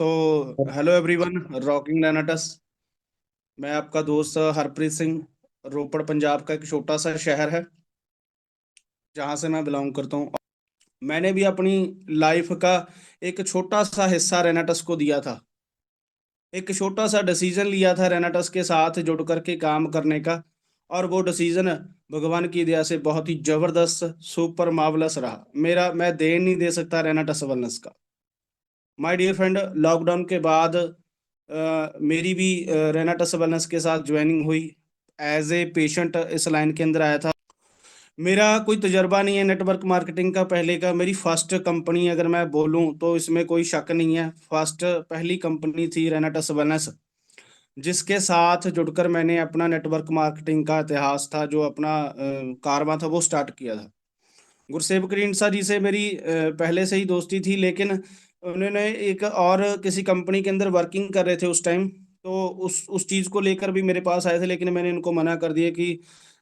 तो hello everyone, rocking रेनाटस। मैं आपका दोस्त हरप्रीत सिंह। रोपड़ पंजाब का एक छोटा सा शहर है जहाँ से मैं बिलोंग करता हूँ। मैंने भी अपनी लाइफ का एक छोटा सा हिस्सा रेनाटस को दिया था। एक छोटा सा डिसीजन लिया था रेनाटस के साथ जुड़ करके काम करने का। और वो डिसीजन भगवान की दया से बहुत ही जबरदस्त सुपर मार्वलस रहा। मैं देन नहीं दे सकता रेनाटस वेलनेस का। माय डियर फ्रेंड, लॉकडाउन के बाद मेरी भी रेनाटस वेलनेस के साथ ज्वाइनिंग हुई। एज ए पेशेंट इस लाइन के अंदर आया था। मेरा कोई तजर्बा नहीं है नेटवर्क मार्केटिंग का पहले का। मेरी फर्स्ट कंपनी अगर मैं बोलूं तो इसमें कोई शक नहीं है, फर्स्ट पहली कंपनी थी रेनाटस वेलनेस, जिसके साथ जुड़कर मैंने अपना नेटवर्क मार्केटिंग का इतिहास था, जो अपना कारवां था वो स्टार्ट किया था। गुरसेवक ढींडसा जी से मेरी पहले से ही दोस्ती थी, लेकिन उन्होंने एक और किसी कंपनी के अंदर वर्किंग कर रहे थे उस टाइम। तो उस चीज़ को लेकर भी मेरे पास आए थे, लेकिन मैंने इनको मना कर दिया कि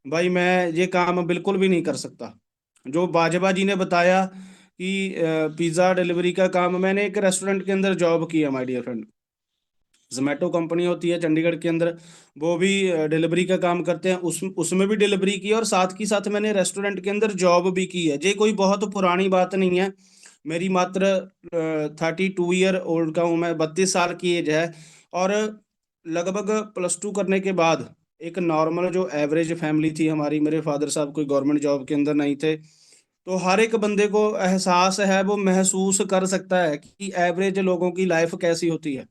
भाई मैं ये काम बिल्कुल भी नहीं कर सकता। जो बाजवा जी ने बताया कि पिज़्ज़ा डिलीवरी का काम, मैंने एक रेस्टोरेंट के अंदर जॉब किया my dear friend. Zomato company होती है चंडीगढ़ के अंदर, वो भी डिलीवरी का काम करते हैं। उसमें भी डिलीवरी की और साथ की साथ मैंने रेस्टोरेंट के अंदर जॉब भी की है। ये कोई बहुत पुरानी बात नहीं है। मेरी मात्र 32 ईयर ओल्ड का हूँ मैं, 32 साल की एज है। और लगभग +2 करने के बाद एक नॉर्मल जो एवरेज फैमिली थी हमारी, मेरे फादर साहब कोई गवर्नमेंट जॉब के अंदर नहीं थे। तो हर एक बंदे को एहसास है, वो महसूस कर सकता है कि एवरेज लोगों की लाइफ कैसी होती है।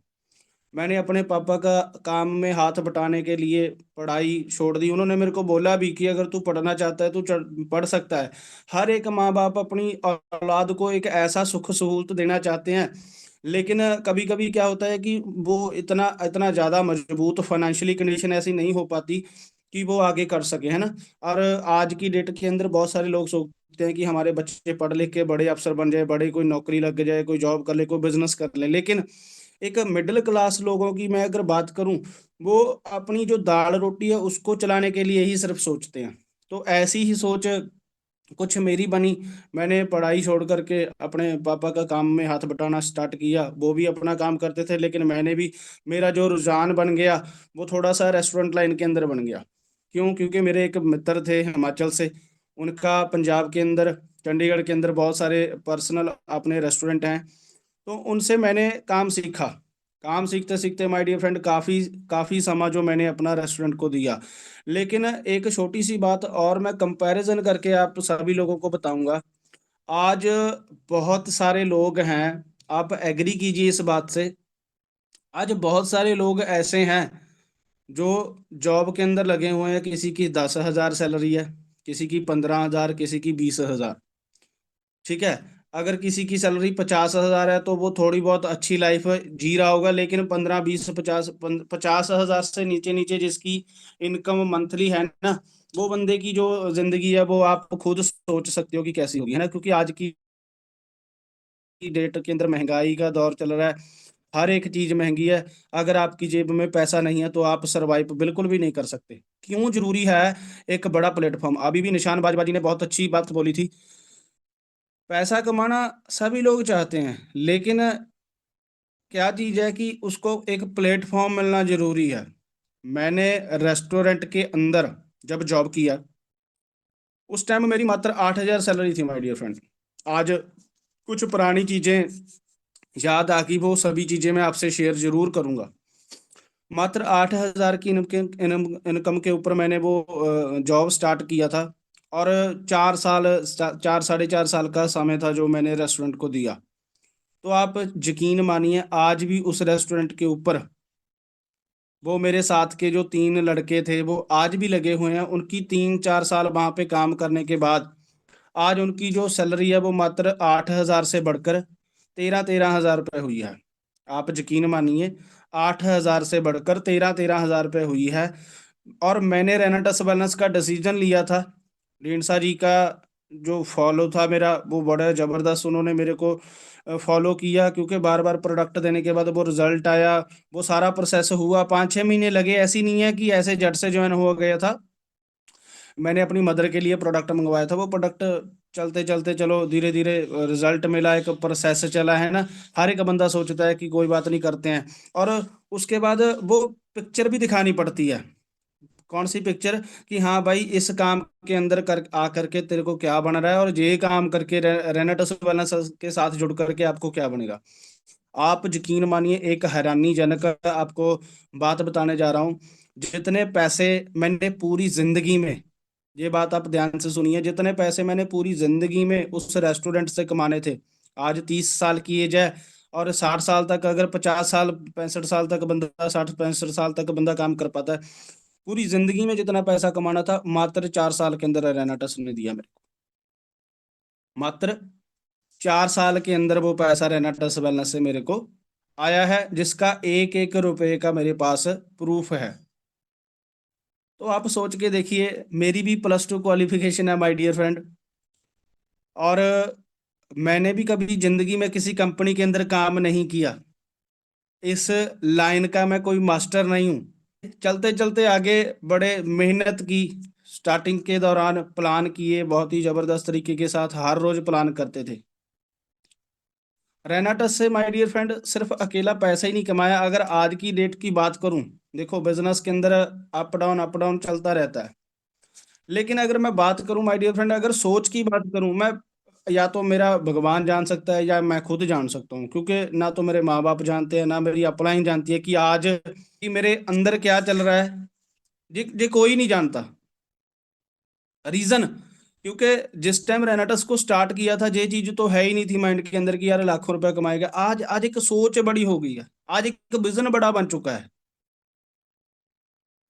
मैंने अपने पापा का काम में हाथ बटाने के लिए पढ़ाई छोड़ दी। उन्होंने मेरे को बोला भी कि अगर तू पढ़ना चाहता है तो पढ़ सकता है। हर एक माँ बाप अपनी औलाद को एक ऐसा सुख सहूलत देना चाहते हैं, लेकिन कभी कभी क्या होता है कि वो इतना इतना ज़्यादा मजबूत फाइनेंशियली कंडीशन ऐसी नहीं हो पाती कि वो आगे कर सके, है ना। और आज की डेट के अंदर बहुत सारे लोग सोचते हैं कि हमारे बच्चे पढ़ लिख के बड़े अफसर बन जाए, बड़े कोई नौकरी लग जाए, कोई जॉब कर ले, कोई बिजनेस कर ले। लेकिन एक मिडिल क्लास लोगों की मैं अगर बात करूं, वो अपनी जो दाल रोटी है उसको चलाने के लिए ही सिर्फ सोचते हैं। तो ऐसी ही सोच कुछ मेरी बनी। मैंने पढ़ाई छोड़ करके अपने पापा का काम में हाथ बटाना स्टार्ट किया। वो भी अपना काम करते थे, लेकिन मैंने भी, मेरा जो रुझान बन गया वो थोड़ा सा रेस्टोरेंट लाइन के अंदर बन गया। क्यों? क्योंकि मेरे एक मित्र थे हिमाचल से, उनका पंजाब के अंदर चंडीगढ़ के अंदर बहुत सारे पर्सनल अपने रेस्टोरेंट हैं। तो उनसे मैंने काम सीखा। काम सीखते सीखते माय डियर फ्रेंड काफ़ी काफ़ी समय जो मैंने अपना रेस्टोरेंट को दिया। लेकिन एक छोटी सी बात और मैं कंपैरिजन करके आप सभी लोगों को बताऊंगा। आज बहुत सारे लोग हैं, आप एग्री कीजिए इस बात से। आज बहुत सारे लोग ऐसे हैं जो जॉब के अंदर लगे हुए हैं। किसी की 10,000 सैलरी है, किसी की 15,000, किसी की 20,000। ठीक है। अगर किसी की सैलरी 50,000 है तो वो थोड़ी बहुत अच्छी लाइफ जी रहा होगा, लेकिन 15, 20, 50, 50,000 से नीचे नीचे जिसकी इनकम मंथली है ना, वो बंदे की जो जिंदगी है वो आप खुद सोच सकते हो कि कैसी होगी, है ना। क्योंकि आज की डेट के अंदर महंगाई का दौर चल रहा है, हर एक चीज महंगी है। अगर आपकी जेब में पैसा नहीं है तो आप सरवाइव बिल्कुल भी नहीं कर सकते। क्यों जरूरी है एक बड़ा प्लेटफॉर्म? अभी भी निशान बाजवा जी ने बहुत अच्छी बात बोली थी। पैसा कमाना सभी लोग चाहते हैं, लेकिन क्या चीज है कि उसको एक प्लेटफॉर्म मिलना जरूरी है। मैंने रेस्टोरेंट के अंदर जब जॉब किया, उस टाइम मेरी मात्र 8,000 सैलरी थी माय डियर फ्रेंड। आज कुछ पुरानी चीजें याद आ गई, वो सभी चीजें मैं आपसे शेयर जरूर करूंगा। मात्र 8,000 की इनकम के ऊपर मैंने वो जॉब स्टार्ट किया था। और 4 साल, 4 साढ़े 4 साल का समय था जो मैंने रेस्टोरेंट को दिया। तो आप यकीन मानिए, आज भी उस रेस्टोरेंट के ऊपर वो मेरे साथ के जो 3 लड़के थे वो आज भी लगे हुए हैं। उनकी 3 4 साल वहां पे काम करने के बाद आज उनकी जो सैलरी है वो मात्र 8,000 से बढ़कर 13-13 हज़ार रुपये हुई है। आप यकीन मानिए, 8,000 से बढ़कर 13-13 हज़ार रुपये हुई है। और मैंने रेनेटस वेलनेस का डिसीजन लिया था। ढींडसा जी का जो फॉलो था मेरा, वो बड़ा जबरदस्त उन्होंने मेरे को फॉलो किया, क्योंकि बार बार प्रोडक्ट देने के बाद वो रिजल्ट आया। वो सारा प्रोसेस हुआ, 5-6 महीने लगे। ऐसी नहीं है कि ऐसे झट से ज्वाइन हो गया था। मैंने अपनी मदर के लिए प्रोडक्ट मंगवाया था, वो प्रोडक्ट चलते चलते चलो धीरे धीरे रिजल्ट मिला, एक प्रोसेस चला है ना। हर एक बंदा सोचता है कि कोई बात नहीं, करते हैं। और उसके बाद वो पिक्चर भी दिखानी पड़ती है। कौन सी पिक्चर? कि हाँ भाई, इस काम के अंदर कर आकर के तेरे को क्या बन रहा है, और ये काम करके रेनेटस वेलनेस के साथ जुड़ करके आपको क्या बनेगा। आप यकीन मानिए, एक हैरानीजनक आपको बात बताने जा रहा हूँ। जितने पैसे मैंने पूरी जिंदगी में, ये बात आप ध्यान से सुनिए, जितने पैसे मैंने पूरी जिंदगी में उस रेस्टोरेंट से कमाने थे, आज 30 साल की एज है, और 60 साल तक, अगर 50 साल 65 साल तक बंदा, 60 65 साल तक बंदा काम कर पाता है, पूरी जिंदगी में जितना पैसा कमाना था मात्र 4 साल के अंदर रेनाटस ने दिया मेरे को। मात्र 4 साल के अंदर वो पैसा रेनाटस वेलनेस से मेरे को आया है, जिसका एक एक रुपए का मेरे पास प्रूफ है। तो आप सोच के देखिए, मेरी भी +2 क्वालिफिकेशन है माय डियर फ्रेंड। और मैंने भी कभी जिंदगी में किसी कंपनी के अंदर काम नहीं किया। इस लाइन का मैं कोई मास्टर नहीं हूँ। चलते चलते आगे बड़े, मेहनत की। स्टार्टिंग के दौरान प्लान किए, बहुत ही जबरदस्त तरीके के साथ हर रोज प्लान करते थे। रेनाटस से माय डियर फ्रेंड सिर्फ अकेला पैसा ही नहीं कमाया। अगर आज की डेट की बात करूं, देखो बिजनेस के अंदर अप डाउन चलता रहता है। लेकिन अगर मैं बात करूं माय डियर फ्रेंड, अगर सोच की बात करूं मैं, या तो मेरा भगवान जान सकता है या मैं खुद जान सकता हूँ, क्योंकि ना तो मेरे माँ बाप जानते हैं, ना मेरी अपलाइन जानती है कि आज कि मेरे अंदर क्या चल रहा है। ये कोई नहीं जानता। रीजन, क्योंकि जिस टाइम रेनाटस को स्टार्ट किया था, ये चीज तो है ही नहीं थी माइंड के अंदर कि यार लाखों रुपए कमाएगा। आज आज एक सोच बड़ी हो गई है, आज एक विजन बड़ा बन चुका है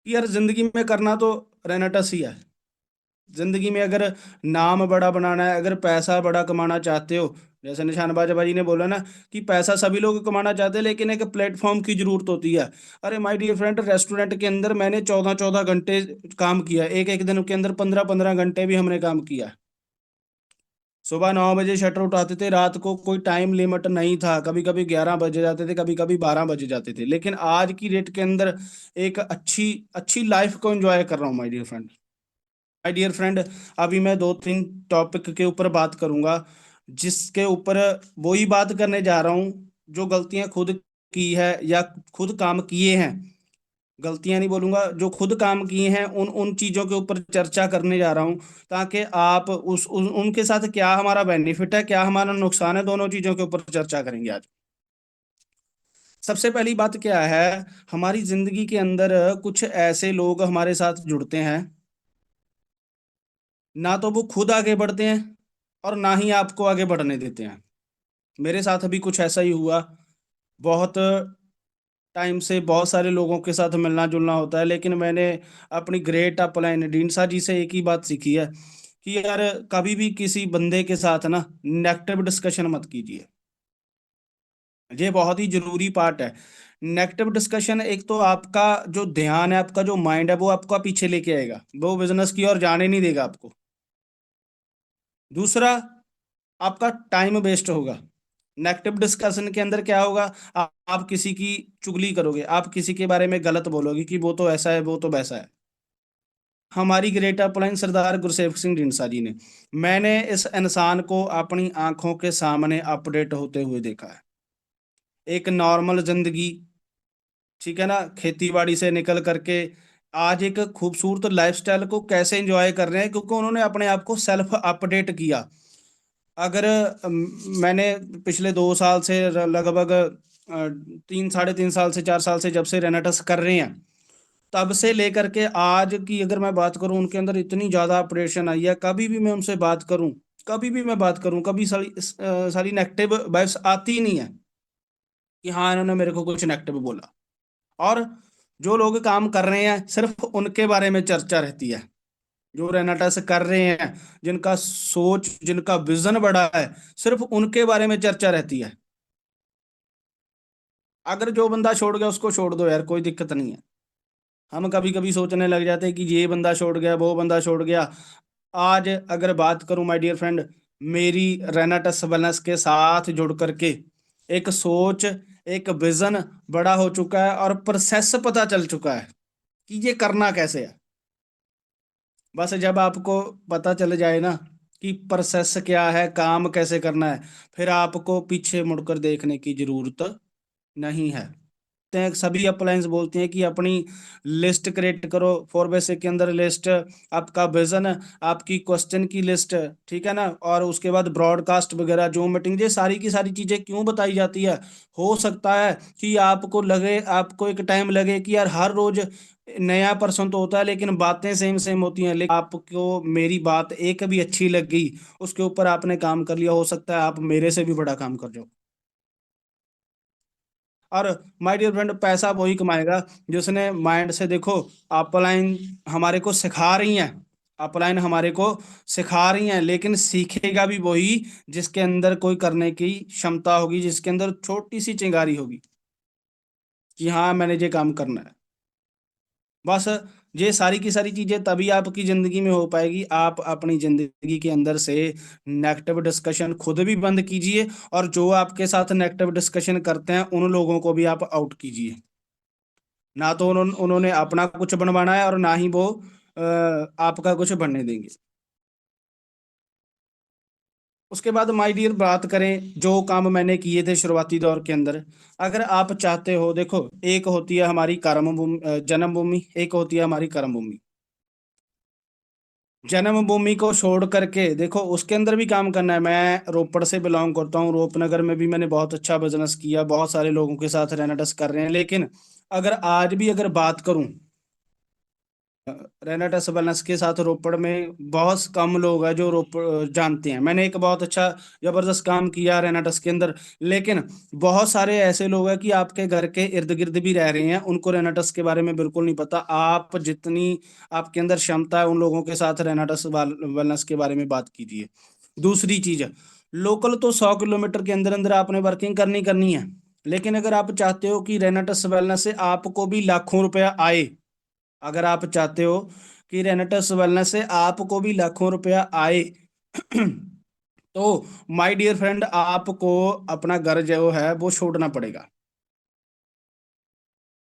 कि यार जिंदगी में करना तो रेनाटस ही है। जिंदगी में अगर नाम बड़ा बनाना है, अगर पैसा बड़ा कमाना चाहते हो, जैसे निशानबाज भाई ने बोला ना कि पैसा सभी लोग कमाना चाहते हैं, लेकिन एक प्लेटफॉर्म की जरूरत होती है। अरे माय डियर फ्रेंड, रेस्टोरेंट के अंदर मैंने 14 14 घंटे काम किया, एक एक दिन के अंदर 15 15 घंटे भी हमने काम किया। सुबह 9 बजे शटर उठाते थे, रात को कोई टाइम लिमिट नहीं था, कभी कभी 11 बजे जाते थे, कभी कभी 12 बजे जाते थे। लेकिन आज की डेट के अंदर एक अच्छी अच्छी लाइफ को एंजॉय कर रहा हूँ my dear friend. My dear friend, अभी मैं 2 3 टॉपिक के ऊपर बात करूंगा, जिसके ऊपर वही बात करने जा रहा हूँ जो गलतियां खुद की है या खुद काम किए हैं। गलतियां नहीं बोलूंगा, जो खुद काम किए हैं, उन उन चीजों के ऊपर चर्चा करने जा रहा हूँ, ताकि आप उनके साथ क्या हमारा बेनिफिट है, क्या हमारा नुकसान है, दोनों चीजों के ऊपर चर्चा करेंगे आज। सबसे पहली बात क्या है, हमारी जिंदगी के अंदर कुछ ऐसे लोग हमारे साथ जुड़ते हैं, ना तो वो खुद आगे बढ़ते हैं और ना ही आपको आगे बढ़ने देते हैं। मेरे साथ भी कुछ ऐसा ही हुआ। बहुत टाइम से बहुत सारे लोगों के साथ मिलना जुलना होता है, लेकिन मैंने अपनी ग्रेट अपलाइन डीनसा जी से एक ही बात सीखी है कि यार, कभी भी किसी बंदे के साथ ना नेगेटिव डिस्कशन मत कीजिए। ये बहुत ही जरूरी पार्ट है। नेगेटिव डिस्कशन, एक तो आपका जो ध्यान है, आपका जो माइंड है, वो आपका पीछे लेके आएगा, वो बिजनेस की ओर जाने नहीं देगा आपको। दूसरा, आपका टाइम वेस्ट होगा। नेगेटिव डिस्कशन के अंदर क्या होगा, आप किसी की चुगली करोगे, आप किसी के बारे में गलत बोलोगे कि वो तो ऐसा है, वो तो वैसा है। हमारी ग्रेट अपलाइन सरदार गुरसेवक सिंह ढींडसा जी ने, मैंने इस इंसान को अपनी आंखों के सामने अपडेट होते हुए देखा है। एक नॉर्मल जिंदगी, ठीक है ना, खेती बाड़ी से निकल करके आज एक खूबसूरत लाइफस्टाइल को कैसे एंजॉय कर रहे हैं, क्योंकि उन्होंने अपने आप को सेल्फ अपडेट किया। अगर मैंने पिछले 2 साल से लगभग 3 साढ़े 3 साल से 4 साल से जब से रेनेटस कर रहे हैं, तब से लेकर के आज की अगर मैं बात करूं, उनके अंदर इतनी ज्यादा अपडेशन आई है। कभी भी मैं उनसे बात करूं, कभी भी मैं बात करूं, कभी सारी सारी नेगेटिव वाइब्स आती ही नहीं है कि हाँ इन्होंने मेरे को कुछ नेगेटिव बोला। और जो लोग काम कर रहे हैं, सिर्फ उनके बारे में चर्चा रहती है। जो रेनाटा कर रहे हैं, जिनका सोच, जिनका विजन बड़ा है, सिर्फ उनके बारे में चर्चा रहती है। अगर जो बंदा छोड़ गया उसको छोड़ दो यार, कोई दिक्कत नहीं है। हम कभी कभी सोचने लग जाते हैं कि ये बंदा छोड़ गया, वो बंदा छोड़ गया। आज अगर बात करूं माय डियर फ्रेंड, मेरी रेनाटस वेलनेस के साथ जुड़ करके एक सोच, एक विजन बड़ा हो चुका है, और प्रोसेस पता चल चुका है कि ये करना कैसे है। बस जब आपको पता चल जाए ना कि प्रोसेस क्या है, काम कैसे करना है, फिर आपको पीछे मुड़कर देखने की जरूरत नहीं है। हैं सभी अप्लायंस बोलते हैं कि अपनी लिस्ट क्रिएट करो, फॉर बेसिक के अंदर लिस्ट, आपका विजन, आपकी क्वेश्चन की लिस्ट, ठीक है ना, और उसके बाद ब्रॉडकास्ट वगैरह जो मीटिंग, ये सारी की सारी चीजें क्यों बताई जाती है? हो सकता है कि आपको लगे, आपको एक टाइम लगे कि यार हर रोज नया पर्सन तो होता है लेकिन बातें सेम सेम होती हैं, लेकिन आपको मेरी बात एक भी अच्छी लग गई, उसके ऊपर आपने काम कर लिया, हो सकता है आप मेरे से भी बड़ा काम कर जाओ। और माय डियर फ्रेंड, पैसा वही कमाएगा जिसने माइंड से, देखो अपलाइन हमारे को सिखा रही हैं, अपलाइन हमारे को सिखा रही हैं, लेकिन सीखेगा भी वही जिसके अंदर कोई करने की क्षमता होगी, जिसके अंदर छोटी सी चिंगारी होगी कि हाँ मैंने ये काम करना है। बस ये सारी की सारी चीजें तभी आपकी जिंदगी में हो पाएगी। आप अपनी जिंदगी के अंदर से नेगेटिव डिस्कशन खुद भी बंद कीजिए, और जो आपके साथ नेगेटिव डिस्कशन करते हैं उन लोगों को भी आप आउट कीजिए। ना तो उन्होंने अपना कुछ बनवाना है, और ना ही वो आपका कुछ बनने देंगे। उसके बाद माय डियर बात करें जो काम मैंने किए थे शुरुआती दौर के अंदर, अगर आप चाहते हो, देखो एक होती है हमारी कर्म भूमि, जन्म भूमि, एक होती है हमारी कर्म भूमि। जन्म भूमि को छोड़ करके देखो उसके अंदर भी काम करना है। मैं रोपड़ से बिलोंग करता हूँ, रूपनगर में भी मैंने बहुत अच्छा बिजनेस किया, बहुत सारे लोगों के साथ रहना डस कर रहे हैं, लेकिन अगर आज भी अगर बात करूं, रेनेटस वेलनेस के साथ रोपड़ में बहुत कम लोग हैं जो रोपड़ जानते हैं। मैंने एक बहुत अच्छा जबरदस्त काम किया रेनेटस के अंदर, लेकिन बहुत सारे ऐसे लोग हैं कि आपके घर के इर्द गिर्द भी रह रहे हैं, उनको रेनेटस के बारे में बिल्कुल नहीं पता। आप जितनी आपके अंदर क्षमता है उन लोगों के साथ रेनेटस वेलनेस के बारे में बात कीजिए। दूसरी चीज, लोकल तो 100 किलोमीटर के अंदर अंदर आपने वर्किंग करनी करनी है, लेकिन अगर आप चाहते हो कि रेनेटस वेलनेस से आपको भी लाखों रुपया आए, अगर आप चाहते हो कि रेनेटस वेलनेस से आपको भी लाखों रुपया आए तो माय डियर फ्रेंड, आपको अपना घर जो है वो छोड़ना पड़ेगा।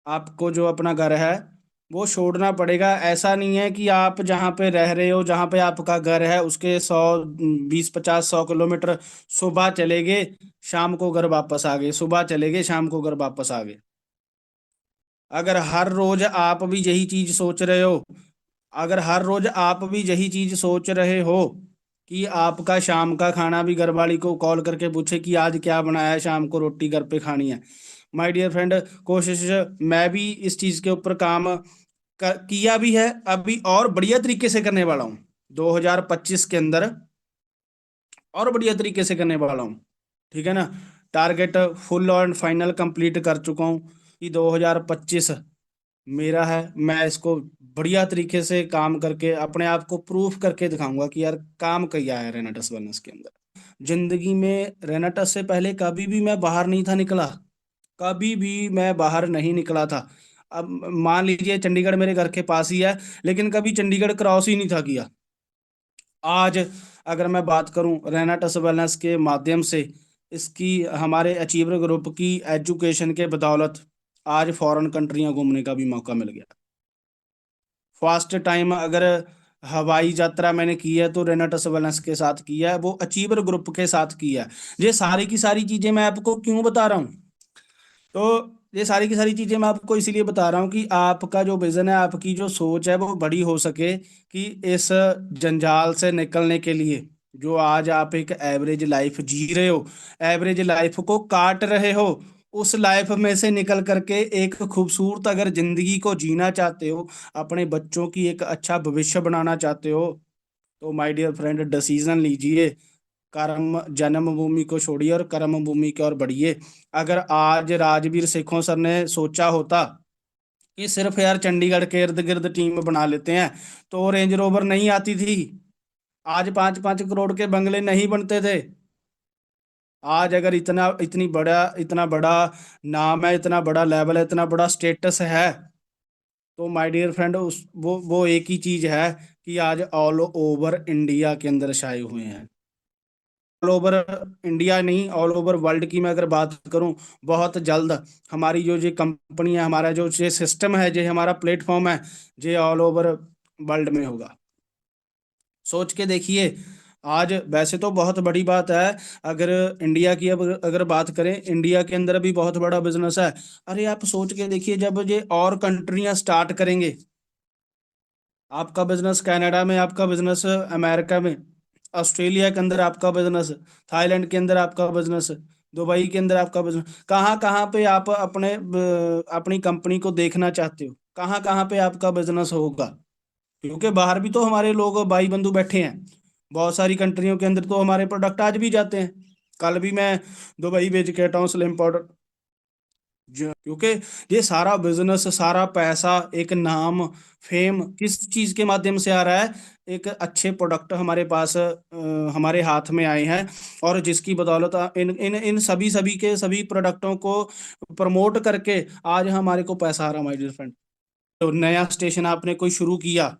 आपको जो अपना घर है वो छोड़ना पड़ेगा। ऐसा नहीं है कि आप जहाँ पे रह रहे हो, जहाँ पे आपका घर है उसके 100, 20, 50, 100 किलोमीटर सुबह चले गए, शाम को घर वापस आ गए, सुबह चले गए, शाम को घर वापस आ गए। अगर हर रोज आप भी यही चीज सोच रहे हो, अगर हर रोज आप भी यही चीज सोच रहे हो कि आपका शाम का खाना भी घर वाली को कॉल करके पूछे कि आज क्या बनाया है, शाम को रोटी घर पे खानी है, माय डियर फ्रेंड, कोशिश, मैं भी इस चीज के ऊपर काम किया भी है, अभी और बढ़िया तरीके से करने वाला हूँ। 2025 के अंदर और बढ़िया तरीके से करने वाला हूँ, ठीक है ना। टारगेट फुल और फाइनल कंप्लीट कर चुका हूँ कि 2025 मेरा है। मैं इसको बढ़िया तरीके से काम करके अपने आप को प्रूफ करके दिखाऊंगा कि यार काम किया है रेनाटस वेलनेस के अंदर। जिंदगी में रेनाटस से पहले कभी भी मैं बाहर नहीं था निकला, कभी भी मैं बाहर नहीं निकला था। अब मान लीजिए चंडीगढ़ मेरे घर के पास ही है, लेकिन कभी चंडीगढ़ क्रॉस ही नहीं था किया। आज अगर मैं बात करूं रेनाटस वेलनेस के माध्यम से, इसकी हमारे अचीवर ग्रुप की एजुकेशन के बदौलत आज फॉरेन कंट्रियां घूमने का भी मौका मिल गया। फर्स्ट टाइम अगर हवाई यात्रा मैंने की है तो रेनाटस वेलनेस के साथ किया है, वो अचीवर ग्रुप के साथ किया है। ये सारी की सारी चीजें मैं आपको क्यों बता रहा हूँ? तो ये सारी की सारी चीजें मैं आपको इसीलिए बता रहा हूँ कि आपका जो विजन है, आपकी जो सोच है वो बड़ी हो सके, कि इस जंजाल से निकलने के लिए, जो आज आप एक एवरेज लाइफ जी रहे हो, एवरेज लाइफ को काट रहे हो, उस लाइफ में से निकल करके एक खूबसूरत अगर जिंदगी को जीना चाहते हो, अपने बच्चों की एक अच्छा भविष्य बनाना चाहते हो, तो माय डियर फ्रेंड डिसीजन लीजिए। कर्म जन्मभूमि को छोड़िए और कर्म भूमि की ओर बढ़िए। अगर आज राजवीर सेखों सर ने सोचा होता कि सिर्फ यार चंडीगढ़ के इर्द गिर्द टीम बना लेते हैं, तो रेंज रोवर नहीं आती थी, आज 5-5 करोड़ के बंगले नहीं बनते थे। आज अगर इतना बड़ा नाम है, इतना बड़ा लेवल है, इतना बड़ा स्टेटस है, तो माय डियर फ्रेंड उस वो एक ही चीज है कि आज ऑल ओवर इंडिया के अंदर छाए हुए हैं। ऑल ओवर इंडिया नहीं, ऑल ओवर वर्ल्ड की मैं अगर बात करूं, बहुत जल्द हमारी जो ये कंपनी है, हमारा जो ये सिस्टम है, जो हमारा प्लेटफॉर्म है, ये ऑल ओवर वर्ल्ड में होगा। सोच के देखिए, आज वैसे तो बहुत बड़ी बात है। अगर इंडिया की, अब अगर बात करें, इंडिया के अंदर भी बहुत बड़ा बिजनेस है। अरे आप सोच के देखिए, जब ये और कंट्रियां स्टार्ट करेंगे, आपका बिजनेस कनाडा में, आपका बिजनेस अमेरिका में, ऑस्ट्रेलिया के अंदर आपका बिजनेस, थाईलैंड के अंदर आपका बिजनेस, दुबई के अंदर आपका बिजनेस, कहाँ कहाँ पे आप अपनी कंपनी को देखना चाहते हो, कहाँ कहाँ पे आपका बिजनेस होगा? क्योंकि बाहर भी तो हमारे लोग भाई बंधु बैठे हैं। बहुत सारी कंट्रियों के अंदर तो हमारे प्रोडक्ट आज भी जाते हैं। कल भी मैं दुबई भेज के हटा हूँ स्लिम पाउडर। क्योंकि ये सारा बिजनेस, सारा पैसा, एक नाम, फेम किस चीज के माध्यम से आ रहा है? एक अच्छे प्रोडक्ट हमारे पास हमारे हाथ में आए हैं, और जिसकी बदौलत इन इन इन सभी सभी के सभी प्रोडक्टों को प्रमोट करके आज हमारे को पैसा आ रहा है, माय डियर फ्रेंड। तो नया स्टेशन आपने कोई शुरू किया,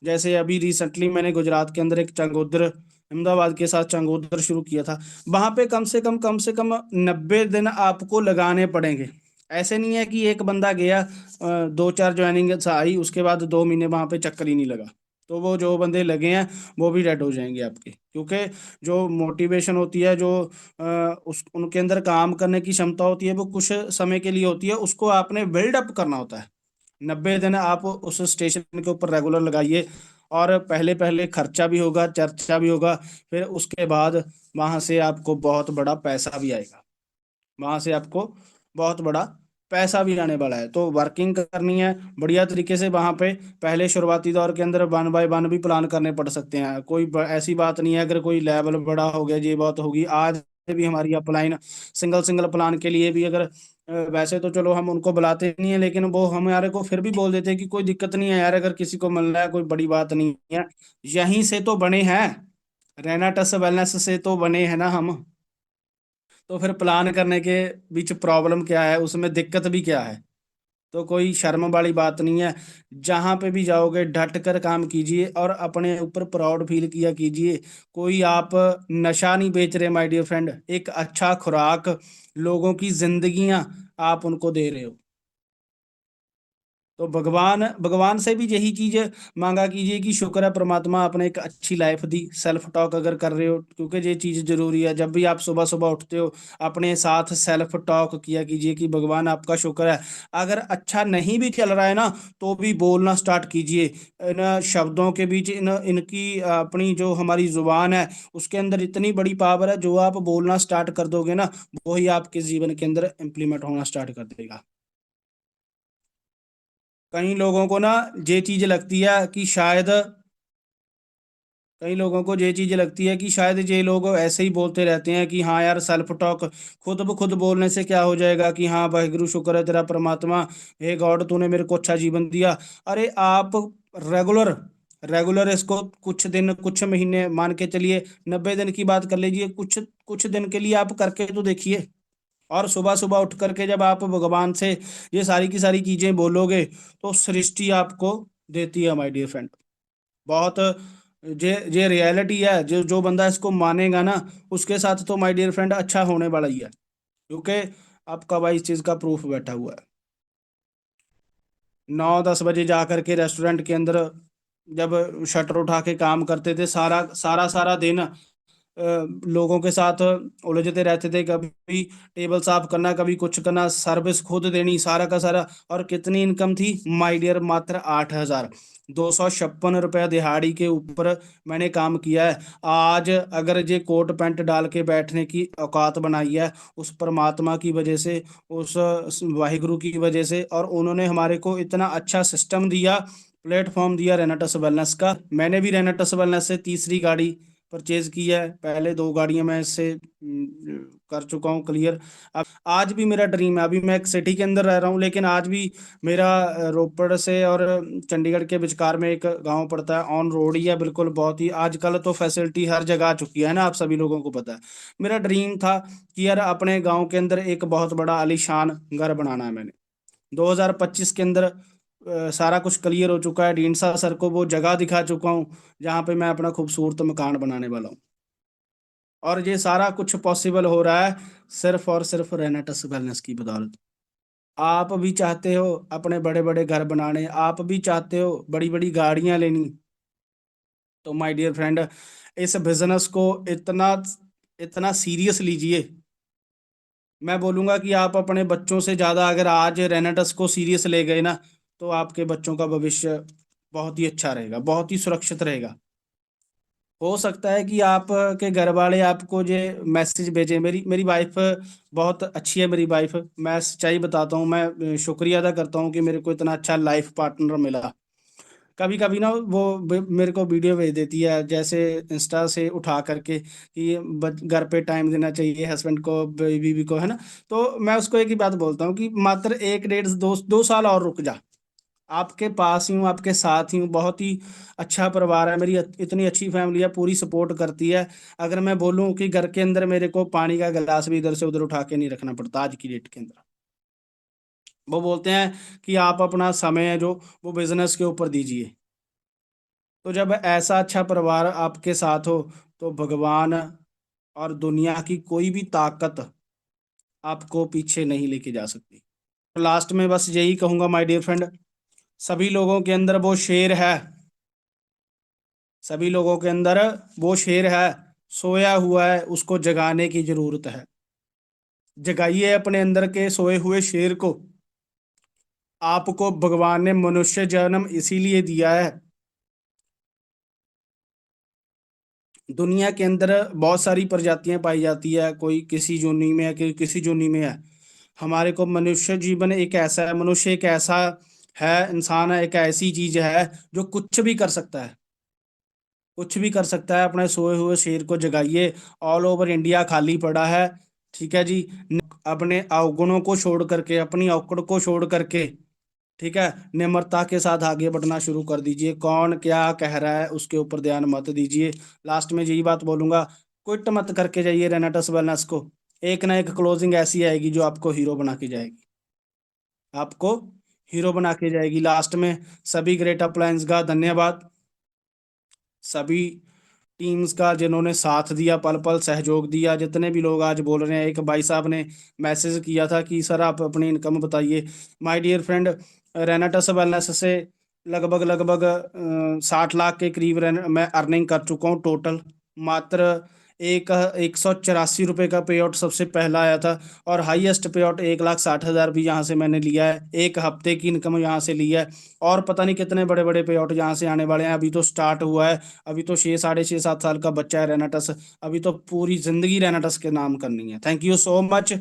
जैसे अभी रिसेंटली मैंने गुजरात के अंदर एक चंगोदर, अहमदाबाद के साथ चंगोदर शुरू किया था। वहां पे कम से कम 90 दिन आपको लगाने पड़ेंगे। ऐसे नहीं है कि एक बंदा गया, दो चार ज्वाइनिंग आई, उसके बाद 2 महीने वहां पे चक्कर ही नहीं लगा। तो वो जो बंदे लगे हैं वो भी डेड हो जाएंगे आपके, क्योंकि जो मोटिवेशन होती है, जो उस उनके अंदर काम करने की क्षमता होती है, वो कुछ समय के लिए होती है, उसको आपने बिल्ड अप करना होता है। 90 दिन आप उस स्टेशन के ऊपर रेगुलर लगाइए, और पहले पहले खर्चा भी होगा, चर्चा भी होगा, फिर उसके बाद वहां से आपको बहुत बड़ा पैसा भी आएगा। वहां से आपको बहुत बड़ा पैसा भी आने वाला है। तो वर्किंग करनी है बढ़िया तरीके से वहां पे। पहले शुरुआती दौर के अंदर 1 बाय 1 भी प्लान करने पड़ सकते हैं। कोई ऐसी बात नहीं है, अगर कोई लेवल बड़ा हो गया ये बात होगी। आज भी हमारी अपलाइन सिंगल सिंगल प्लान के लिए भी, अगर वैसे तो चलो हम उनको बुलाते नहीं है, लेकिन वो हमारे को फिर भी बोल देते हैं कि कोई दिक्कत नहीं है यार, अगर किसी को मिलना है कोई बड़ी बात नहीं है। यहीं से तो बने हैं, रेनाटस वेलनेस से तो बने हैं ना हम। तो फिर प्लान करने के बीच प्रॉब्लम क्या है, उसमें दिक्कत भी क्या है? तो कोई शर्म वाली बात नहीं है। जहां पे भी जाओगे डट कर काम कीजिए, और अपने ऊपर प्राउड फील किया कीजिए। कोई आप नशा नहीं बेच रहे माय डियर फ्रेंड, एक अच्छा खुराक, लोगों की जिंदगियां आप उनको दे रहे हो। तो भगवान भगवान से भी यही चीज मांगा कीजिए कि शुक्र है परमात्मा, आपने एक अच्छी लाइफ दी। सेल्फ टॉक अगर कर रहे हो, क्योंकि ये चीज जरूरी है। जब भी आप सुबह सुबह उठते हो, अपने साथ सेल्फ टॉक किया कीजिए कि भगवान आपका शुक्र है। अगर अच्छा नहीं भी चल रहा है ना, तो भी बोलना स्टार्ट कीजिए। इन शब्दों के बीच, इन इनकी अपनी जो हमारी जुबान है, उसके अंदर इतनी बड़ी पावर है। जो आप बोलना स्टार्ट कर दोगे ना, वही आपके जीवन के अंदर इम्प्लीमेंट होना स्टार्ट कर देगा। कई लोगों को ना ये चीज लगती है कि शायद, कई लोगों को ये चीज लगती है कि शायद ये लोग ऐसे ही बोलते रहते हैं कि हाँ यार सेल्फ टॉक, खुद ब खुद बोलने से क्या हो जाएगा, कि हाँ वाहिगुरु शुक्र है तेरा परमात्मा, हे गॉड तूने मेरे को अच्छा जीवन दिया। अरे आप रेगुलर रेगुलर इसको कुछ दिन, कुछ महीने मान के चलिए, 90 दिन की बात कर लीजिए, कुछ कुछ दिन के लिए आप करके तो देखिए। और सुबह सुबह उठ करके जब आप भगवान से ये सारी की सारी चीजें बोलोगे, तो सृष्टि आपको देती है माय डियर फ्रेंड। बहुत ये रियलिटी है। जो जो बंदा इसको मानेगा ना, उसके साथ तो माय डियर फ्रेंड अच्छा होने वाला ही है, क्योंकि आपका भाई इस चीज का प्रूफ बैठा हुआ है। 9-10 बजे जा करके रेस्टोरेंट के अंदर जब शटर उठा के काम करते थे, सारा सारा सारा दिन लोगों के साथ उलझते रहते थे। कभी टेबल साफ करना, कभी कुछ करना, सर्विस खुद देनी, सारा का सारा। और कितनी इनकम थी माय डियर? मात्र 8,256 रुपया दिहाड़ी के ऊपर मैंने काम किया है। आज अगर ये कोट पैंट डाल के बैठने की औकात बनाई है, उस परमात्मा की वजह से, उस वाहिगुरु की वजह से। और उन्होंने हमारे को इतना अच्छा सिस्टम दिया, प्लेटफॉर्म दिया रेनाटस वेलनेस का। मैंने भी रेनाटस वेलनेस से तीसरी गाड़ी परचेज की है। पहले 2 गाड़ियां मैं इससे कर चुका हूँ क्लियर। अब आज भी मेरा ड्रीम है, अभी मैं एक सिटी के अंदर रह रहा हूँ, लेकिन आज भी मेरा रोपड़ से और चंडीगढ़ के विचकार में एक गांव पड़ता है, ऑन रोड ही है बिल्कुल। बहुत ही आजकल तो फैसिलिटी हर जगह आ चुकी है ना, आप सभी लोगों को पता है। मेरा ड्रीम था कि यार अपने गांव के अंदर एक बहुत बड़ा आलीशान घर बनाना है। मैंने 2025 के अंदर सारा कुछ क्लियर हो चुका है। ढींडसा सर को वो जगह दिखा चुका हूँ जहाँ पे मैं अपना खूबसूरत मकान बनाने वाला हूँ। और ये सारा कुछ पॉसिबल हो रहा है सिर्फ और सिर्फ रेनेटस वेलनेस की बदौलत। आप भी चाहते हो अपने बड़े बड़े घर बनाने, आप भी चाहते हो बड़ी बड़ी गाड़ियां लेनी, तो माय डियर फ्रेंड, इस बिजनेस को इतना इतना सीरियस लीजिए। मैं बोलूंगा कि आप अपने बच्चों से ज्यादा अगर आज रेनेटस को सीरियस ले गए ना, तो आपके बच्चों का भविष्य बहुत ही अच्छा रहेगा, बहुत ही सुरक्षित रहेगा। हो सकता है कि आप के घर वाले आपको जो मैसेज भेजे, मेरी मेरी वाइफ बहुत अच्छी है। मेरी वाइफ, मैं सच्चाई बताता हूँ, मैं शुक्रिया अदा करता हूँ कि मेरे को इतना अच्छा लाइफ पार्टनर मिला। कभी कभी ना वो मेरे को वीडियो भेज देती है, जैसे इंस्टा से उठा करके कि घर पे टाइम देना चाहिए हस्बैंड को, बीवी को, है ना। तो मैं उसको एक ही बात बोलता हूँ कि मात्र एक डेढ़ दो साल और रुक जा, आपके पास ही हूँ, आपके साथ ही हूँ। बहुत ही अच्छा परिवार है, मेरी इतनी अच्छी फैमिली है, पूरी सपोर्ट करती है। अगर मैं बोलूँ कि घर के अंदर मेरे को पानी का गिलास भी इधर से उधर उठा के नहीं रखना पड़ता आज की डेट के अंदर। वो बोलते हैं कि आप अपना समय है जो वो बिजनेस के ऊपर दीजिए। तो जब ऐसा अच्छा परिवार आपके साथ हो, तो भगवान और दुनिया की कोई भी ताकत आपको पीछे नहीं लेके जा सकती। लास्ट में बस यही कहूंगा माय डियर फ्रेंड, सभी लोगों के अंदर वो शेर है, सभी लोगों के अंदर वो शेर है, सोया हुआ है, उसको जगाने की जरूरत है। जगाइए अपने अंदर के सोए हुए शेर को। आपको भगवान ने मनुष्य जन्म इसीलिए दिया है। दुनिया के अंदर बहुत सारी प्रजातियां पाई जाती है, कोई किसी जोनी में है, कोई किसी जोनी में है। हमारे को मनुष्य जीवन एक ऐसा है, मनुष्य एक ऐसा है, इंसान है, एक ऐसी चीज है जो कुछ भी कर सकता है, कुछ भी कर सकता है। अपने सोए हुए शेर को जगाइए। ऑल ओवर इंडिया खाली पड़ा है, ठीक है जी। अपने अवगुणों को छोड़ करके, अपनी औकड़ को छोड़ करके, ठीक है, निम्रता के साथ आगे बढ़ना शुरू कर दीजिए। कौन क्या कह रहा है उसके ऊपर ध्यान मत दीजिए। लास्ट में यही बात बोलूंगा, क्विट मत करके जाइए रेनेटस वेलनेस को। एक ना एक क्लोजिंग ऐसी आएगी जो आपको हीरो बना के जाएगी, आपको हीरो बना के जाएगी लास्ट में। सभी ग्रेट अपलायंस का धन्यवाद, सभी टीम्स का जिन्होंने साथ दिया, पल पल सहयोग दिया। जितने भी लोग आज बोल रहे हैं, एक भाई साहब ने मैसेज किया था कि सर आप अपनी इनकम बताइए। माय डियर फ्रेंड, रेनाटस वेलनेस से लगभग लगभग 60 लाख के करीब मैं अर्निंग कर चुका हूँ टोटल। मात्र 184 रुपये का पे आउट सबसे पहला आया था, और हाईएस्ट पे आउट 1,60,000 भी यहाँ से मैंने लिया है। एक हफ्ते की इनकम यहाँ से ली है, और पता नहीं कितने बड़े बड़े पे आउट यहाँ से आने वाले हैं। अभी तो स्टार्ट हुआ है, अभी तो 6 साढ़े 6 7 साल का बच्चा है रेनाटस। अभी तो पूरी जिंदगी रेनाटस के नाम करनी है। Thank you so much.